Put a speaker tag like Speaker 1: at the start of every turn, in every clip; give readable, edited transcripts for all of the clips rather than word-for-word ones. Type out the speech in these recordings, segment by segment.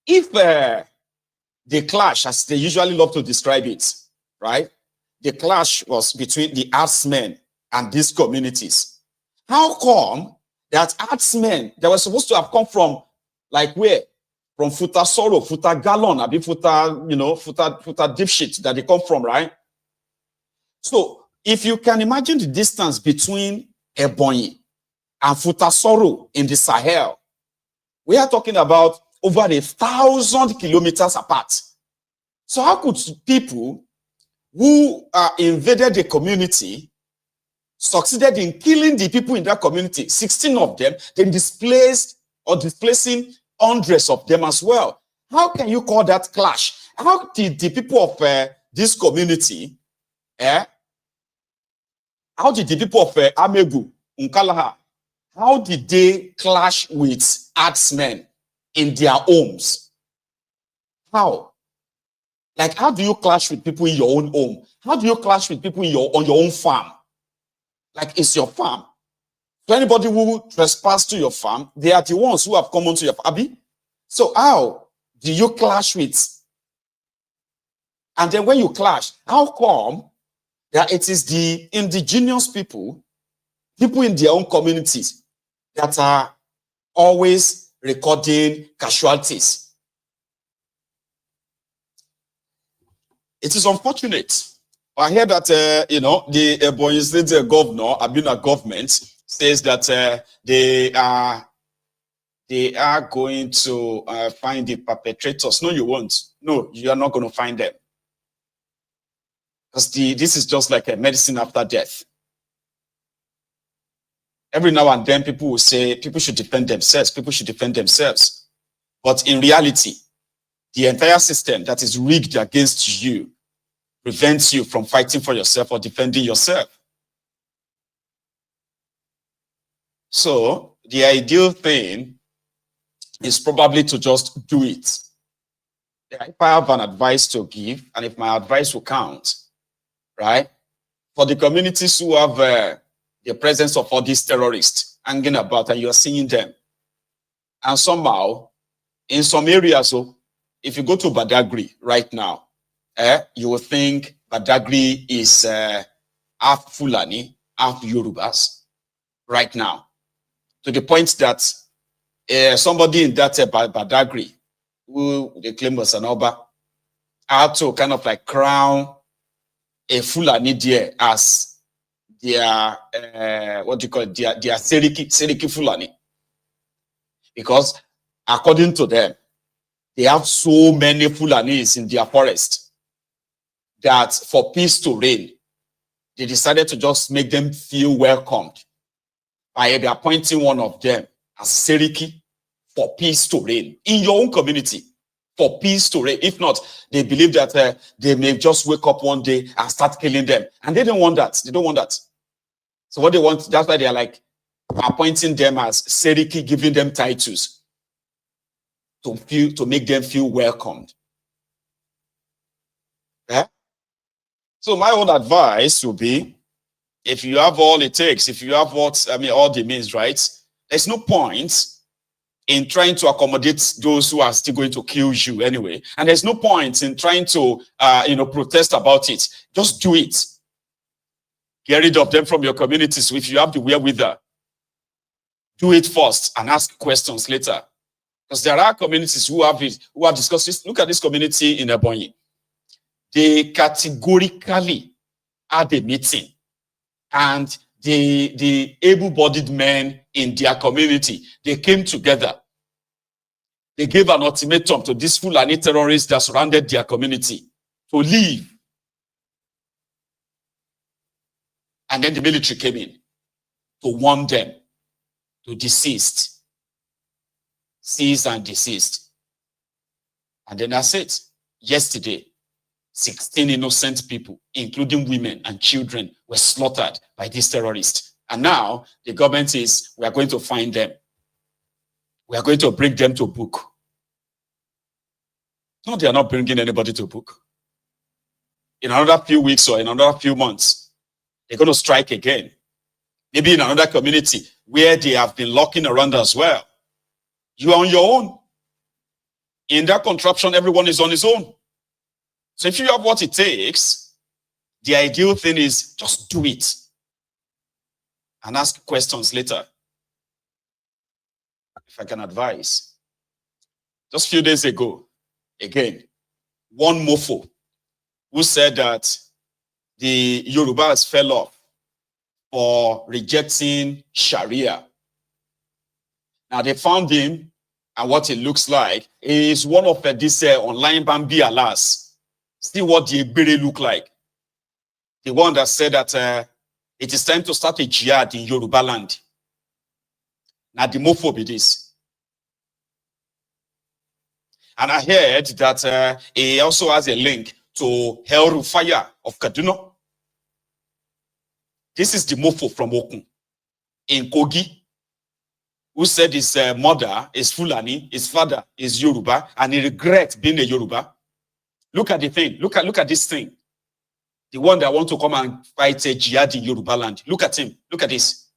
Speaker 1: If the clash, as they usually love to describe it, right? The clash was between the artsmen and these communities. How come that artsmen that were supposed to have come from, like, where? From Futa Sorrow, Futa Gallon, Abi Futa, Futa Dipshit that they come from, right? So if you can imagine the distance between Ebonyi and Futa Sorrow in the Sahel, we are talking about over 1,000 kilometers apart. So how could people who invaded the community succeeded in killing the people in that community, 16 of them, then displacing hundreds of them as well? How can you call that clash? How did the people of this community, how did the people of Amegu, Nkalaha, how did they clash with artsmen in their homes? How? Like, how do you clash with people in your own home? How do you clash with people on your own farm? Like, it's your farm. So anybody who trespass to your farm, they are the ones who have come onto your farm. So how do you clash with? And then when you clash, how come that it is the indigenous people in their own communities that are always recording casualties? It is unfortunate. I hear that, the Ebonyi State governor, Abina government, says that they are going to find the perpetrators. No, you won't. No, you are not going to find them. Because this is just like a medicine after death. Every now and then people will say people should defend themselves. People should defend themselves. But in reality, the entire system that is rigged against you prevents you from fighting for yourself or defending yourself. So the ideal thing is probably to just do it. If I have an advice to give, and if my advice will count, right? For the communities who have the presence of all these terrorists hanging about and you're seeing them, and somehow, in some areas, so if you go to Badagri right now, you will think Badagri is half Fulani, half Yorubas right now. To the point that somebody in that Badagri, who they claim was an Oba, had to kind of like crown a Fulani there as their, what do you call it, their Seriki Fulani. Because according to them, they have so many Fulanis in their forest that for peace to reign, they decided to just make them feel welcomed by appointing one of them as Seriki for peace to reign in your own community, for peace to reign. If not, they believe that they may just wake up one day and start killing them. And they don't want that. They don't want that. So what they want, that's why they are like appointing them as Seriki, giving them titles to make them feel welcomed. Yeah? So my own advice would be, if you have all it takes, if you have all the means, right? There's no point in trying to accommodate those who are still going to kill you anyway. And there's no point in trying to, protest about it. Just do it. Get rid of them from your communities if you have the wherewithal. Do it first and ask questions later. Because there are communities who have discussed this. Look at this community in Ebonyi. They categorically had a meeting, and the able-bodied men in their community, they came together. They gave an ultimatum to these Fulani terrorists that surrounded their community to leave. And then the military came in to warn them to desist. Cease and desist. And then that's it. Yesterday, 16 innocent people, including women and children, were slaughtered by these terrorists. And now the government is, we are going to find them. We are going to bring them to book. No, they are not bringing anybody to book. In another few weeks or in another few months, they're going to strike again. Maybe in another community where they have been locking around as well. You are on your own. In that contraption, everyone is on his own. So if you have what it takes, the ideal thing is just do it and ask questions later. If I can advise. Just a few days ago, again, one mofo who said that the Yorubas fell off for rejecting Sharia. Now they found him, and what it looks like is one of these online Bambi alas. See what the Egbere look like. The one that said that it is time to start a jihad in Yorubaland. Now the mofo be this. And I heard that he also has a link to El Fire of Kaduna. This is the mofo from Okun in Kogi, who said his mother is Fulani, his father is Yoruba, and he regrets being a Yoruba. Look at the thing. Look at this thing. The one that wants to come and fight a jihad in Yorubaland. Look at him. Look at this.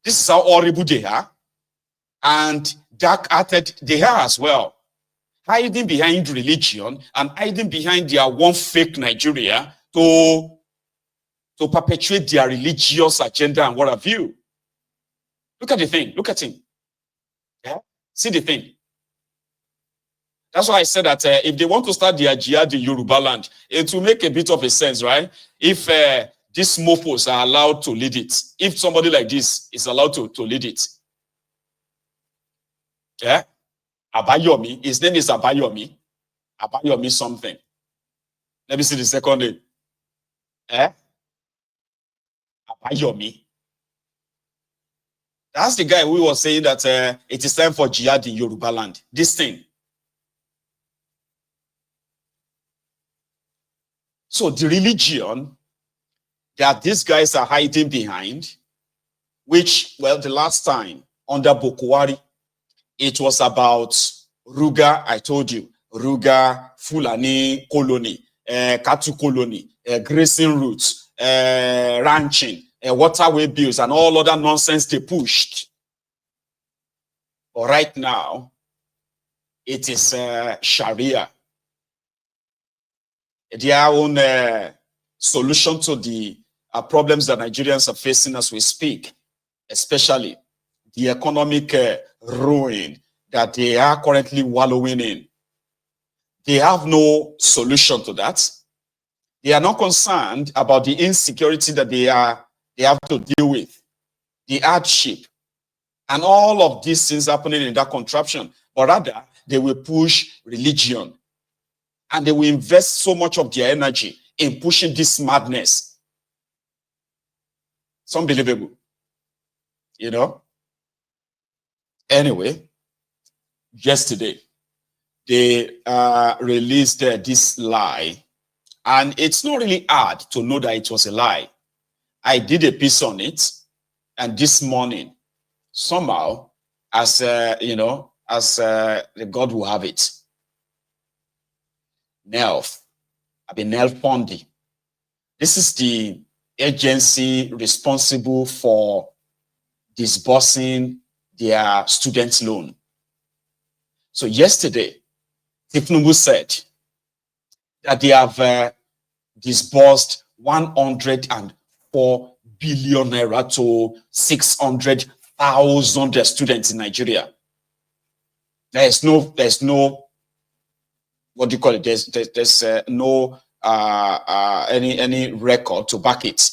Speaker 1: This is how horrible they are. And dark-hearted they are as well. Hiding behind religion and hiding behind their one fake Nigeria to perpetuate their religious agenda and what have you. Look at the thing. Look at him. Yeah? See the thing. That's why I said that if they want to start their jihad in Yorubaland, it will make a bit of a sense, right? If these mofos are allowed to lead it. If somebody like this is allowed to lead it. Yeah? Abayomi. His name is Abayomi. Abayomi something. Let me see the second name. Abayomi. That's the guy who was saying that it is time for jihad in Yorubaland. This thing. So the religion that these guys are hiding behind, which, well, the last time under Bokwari, it was about Ruga, I told you, Ruga, Fulani colony, Katu colony, grazing routes, ranching, waterway bills, and all other nonsense they pushed. But right now, it is Sharia. Their own solution to the problems that Nigerians are facing as we speak, especially the economic ruin that they are currently wallowing in. They have no solution to that. They are not concerned about the insecurity that they have to deal with, the hardship, and all of these things happening in that contraption. But rather, they will push religion. And they will invest so much of their energy in pushing this madness. It's unbelievable. You know? Anyway, yesterday, they released this lie. And it's not really hard to know that it was a lie. I did a piece on it. And this morning, somehow, as, the God will have it, NELFUND. This is the agency responsible for disbursing their student loan. So yesterday, Tinubu said that they have disbursed 104 billion naira to 600,000 students in Nigeria. There's no what do you call it? There's no any record to back it.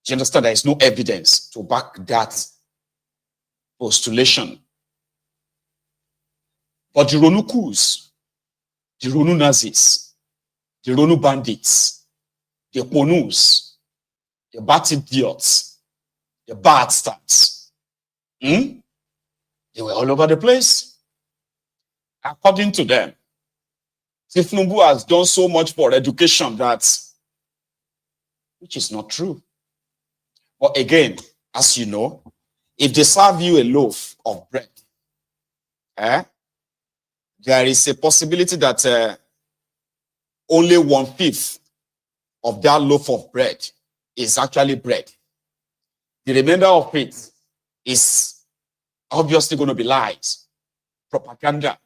Speaker 1: Do you understand? There is no evidence to back that postulation. But the Ronukus, the Ronu Nazis, the Ronu bandits, the Ponus, the bad idiots, the bad stats, they were all over the place. According to them, Tinubu has done so much for education which is not true. But again, as you know, if they serve you a loaf of bread, there is a possibility that only 1/5 of that loaf of bread is actually bread. The remainder of it is obviously going to be lies, propaganda.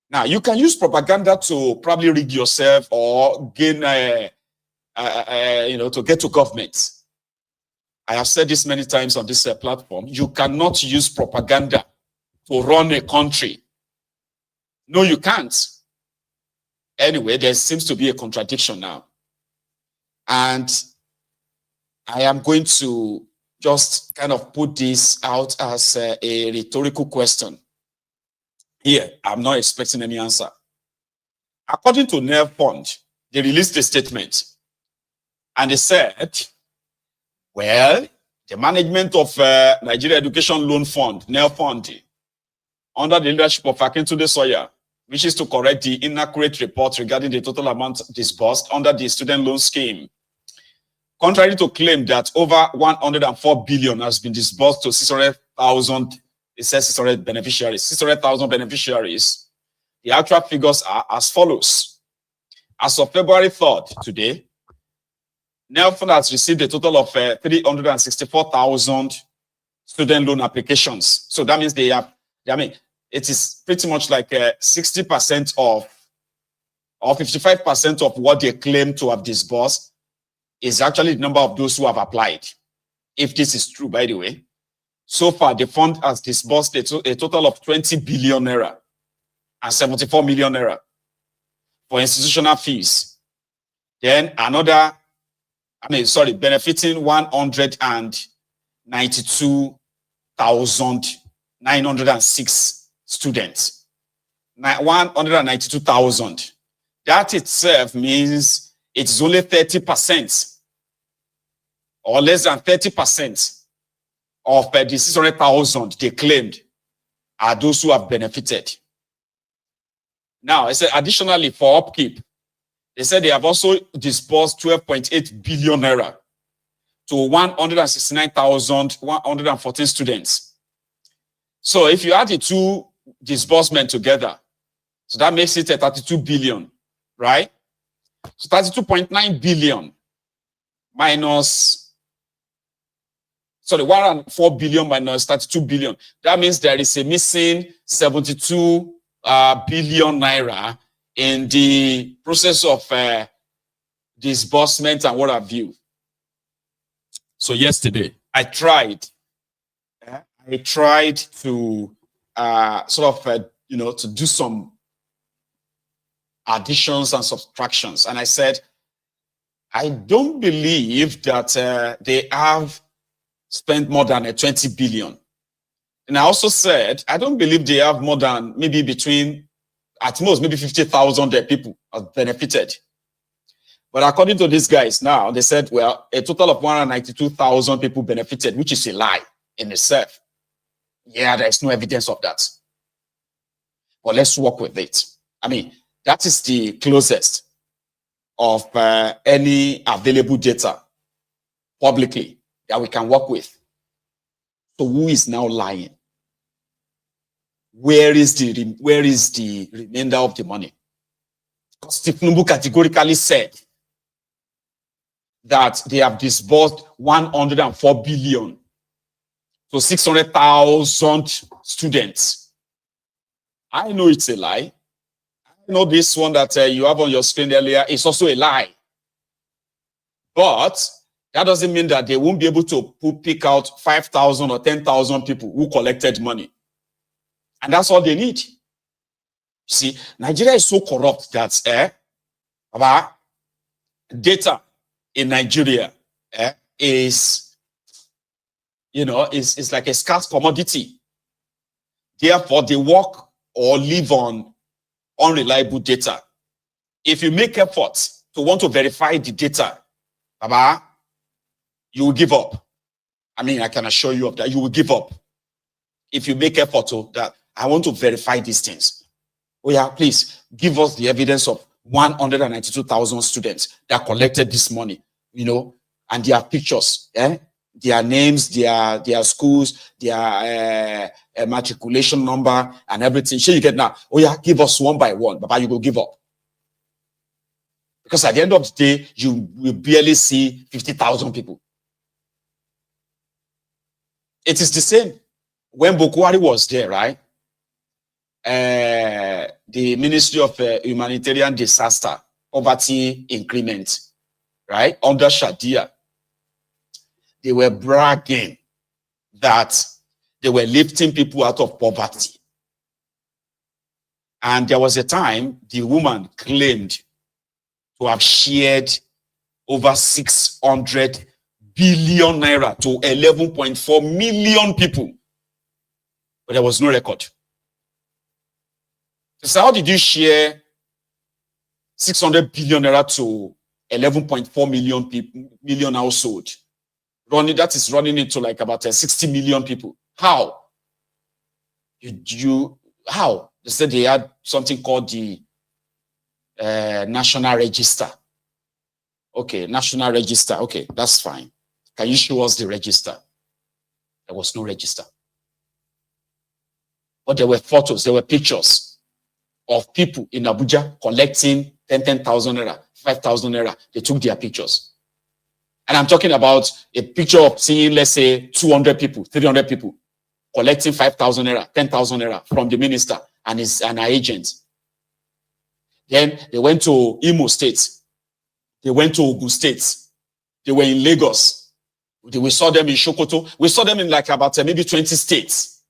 Speaker 1: Now, you can use propaganda to probably rig yourself or gain, to get to government. I have said this many times on this platform. You cannot use propaganda to run a country. No, you can't. Anyway, there seems to be a contradiction now. And I am going to just kind of put this out as a rhetorical question. Here, I'm not expecting any answer. According to NELFUND, they released a statement. And they said, well, the management of Nigeria Education Loan Fund, NELFUND, under the leadership of Akintunde Sawyer, wishes to correct the inaccurate report regarding the total amount disbursed under the student loan scheme. Contrary to claim that over 104 billion has been disbursed to 600,000, it says 600 beneficiaries, 600,000 beneficiaries, the actual figures are as follows. As of February 3rd, today, NELFUND has received a total of 364,000 student loan applications. So that means they have, it is pretty much like 60% of, or 55% of what they claim to have disbursed is actually the number of those who have applied. If this is true, by the way. So far, the fund has disbursed a total of 20 billion naira and 74 million naira for institutional fees. Then another, benefiting 192,906 students. 192,000. That itself means it's only 30% or less than 30% of the 600,000 they claimed are those who have benefited. Now, I said additionally for upkeep, they said they have also disbursed 12.8 billion naira to 169,114 students. So if you add the two disbursements together, so that makes it a 32 billion, right? So 32.9 billion minus, 104 billion minus 32 billion. That means there is a missing 72 billion naira in the process of disbursement and what have you. So yesterday, I tried to to do some additions and subtractions. And I said, I don't believe that they have spent more than 20 billion. And I also said, I don't believe they have more than maybe between, at most, maybe 50,000 people have benefited. But according to these guys now, they said, well, a total of 192,000 people benefited, which is a lie in itself. Yeah, there's no evidence of that. But let's work with it. I mean, that is the closest of any available data publicly that we can work with. So who is now lying? Where is the remainder of the money? Because Tinubu categorically said that they have disbursed 104 billion to 600,000 students. I know it's a lie. I know this one that you have on your screen earlier is also a lie. But that doesn't mean that they won't be able to pick out 5,000 or 10,000 people who collected money. And that's all they need. See, Nigeria is so corrupt that data in Nigeria is like a scarce commodity. Therefore, they work or live on unreliable data. If you make efforts to want to verify the data, you will give up. I mean, I can assure you of that. You will give up if you make effort to that. I want to verify these things. Oh yeah, please give us the evidence of 192,000 students that collected this money, and their pictures, their names, their schools, their matriculation number and everything. Sure, you get now. Oh yeah, give us one by one, Baba, you will give up. Because at the end of the day, you will barely see 50,000 people. It is the same when Bukwari was there, right? The Ministry of Humanitarian Disaster, Poverty Increment, right? Under Shadia, they were bragging that they were lifting people out of poverty. And there was a time the woman claimed to have shared over 600 billion naira to 11.4 million people. But there was no record. So how did you share 600 billion naira to 11.4 million people, million household? That is running into like about 60 million people. How? How? They said they had something called the National Register. Okay, National Register. Okay, that's fine. Can you show us the register? There was no register. But there were photos, there were pictures of people in Abuja collecting 10,000 naira, 5,000 naira. They took their pictures. And I'm talking about a picture of seeing, let's say, 200 people, 300 people collecting 5,000 naira, 10,000 naira from the minister and her agent. Then they went to Imo State. They went to Ogun State. They were in Lagos. We saw them in Sokoto. We saw them in like about maybe 20 states.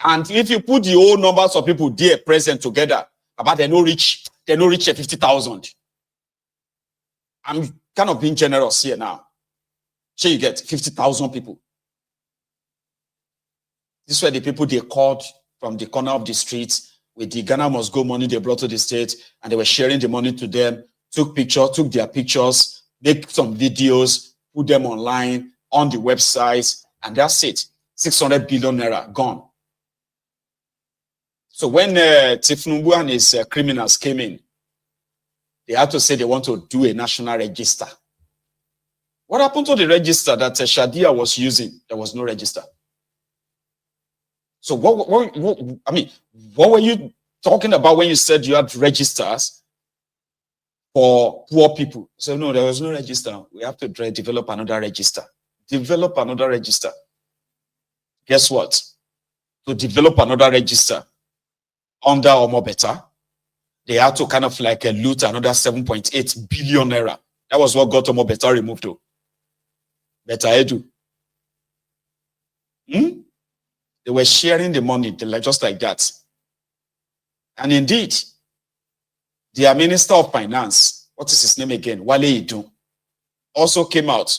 Speaker 1: And if you put the whole numbers of people there present together, about they no reach 50,000. I'm kind of being generous here now. So you get 50,000 people. These were the people they called from the corner of the streets with the Ghana Must Go money they brought to the state, and they were sharing the money to them, took their pictures, make some videos, put them online on the websites, and that's it. 600 billion naira gone. So when Tifnubu and his criminals came in, they had to say they want to do a national register. What happened to the register that Shadia was using? There was no register. So what were you talking about when you said you had registers for poor people? So no, there was no register. We have to develop another register. Develop another register. Guess what? To develop another register under Omo Beta, they had to kind of like loot another 7.8 billion naira. That was what got Omo Beta removed though. Beta Edu. They were sharing the money just like that. And indeed, their Minister of Finance, what is his name again? Wale Idun, also came out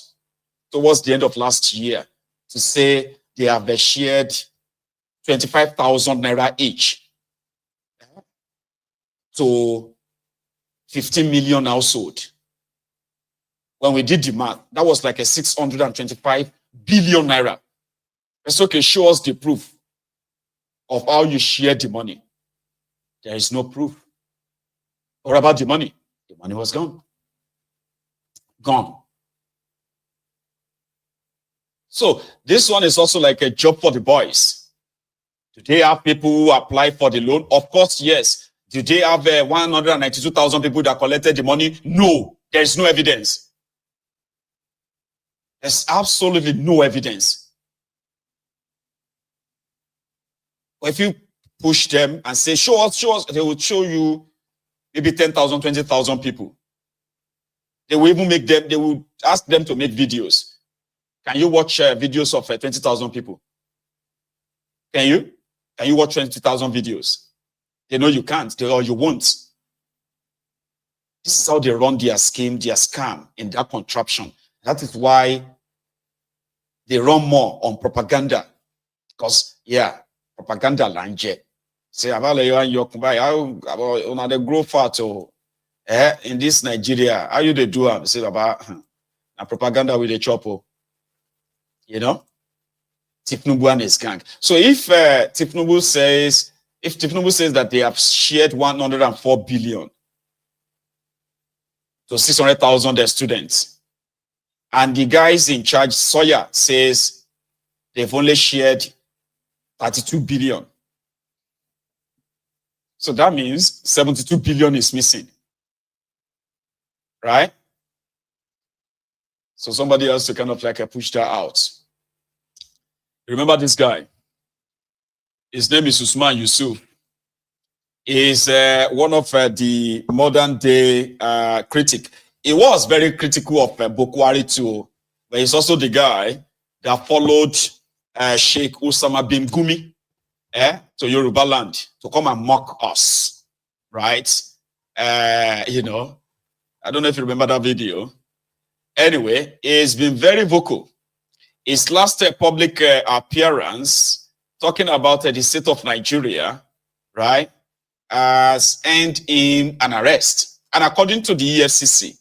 Speaker 1: towards the end of last year to say they have shared 25,000 naira each to 15 million household. When we did the math, that was like a 625 billion naira. It's okay, show us the proof of how you shared the money. There is no proof. What about the money? The money was gone. Gone. So this one is also like a job for the boys. Do they have people who apply for the loan? Of course, yes. Do they have 192,000 people that collected the money? No, there is no evidence. There's absolutely no evidence. If you push them and say, show us, they will show you maybe 10,000, 20,000 people. They will even they will ask them to make videos. Can you watch videos of 20,000 people? Can you? Can you watch 20,000 videos? They know you can't, or you won't. This is how they run their scheme, their scam in that contraption. That is why they run more on propaganda. Because, yeah, propaganda lanje. Say about the grow fat in this Nigeria. How you they do? Say about propaganda with the chopper. You know, Tifnubu and his gang. So if Tifnubu says that they have shared 104 billion to 600,000 students, and the guys in charge, Sawyer, says they've only shared 32 billion. So that means 72 billion is missing. Right? So somebody else to kind of like push that out. Remember this guy? His name is Usman Yusuf. Is one of the modern day critic. He was very critical of Bokwari too, but he's also the guy that followed Sheikh Osama bin Gumi to Yorubaland to come and mock us, right? You know, I don't know if you remember that video. Anyway, he's been very vocal. His last public appearance, talking about the state of Nigeria, right, has earned him an arrest. And according to the EFCC,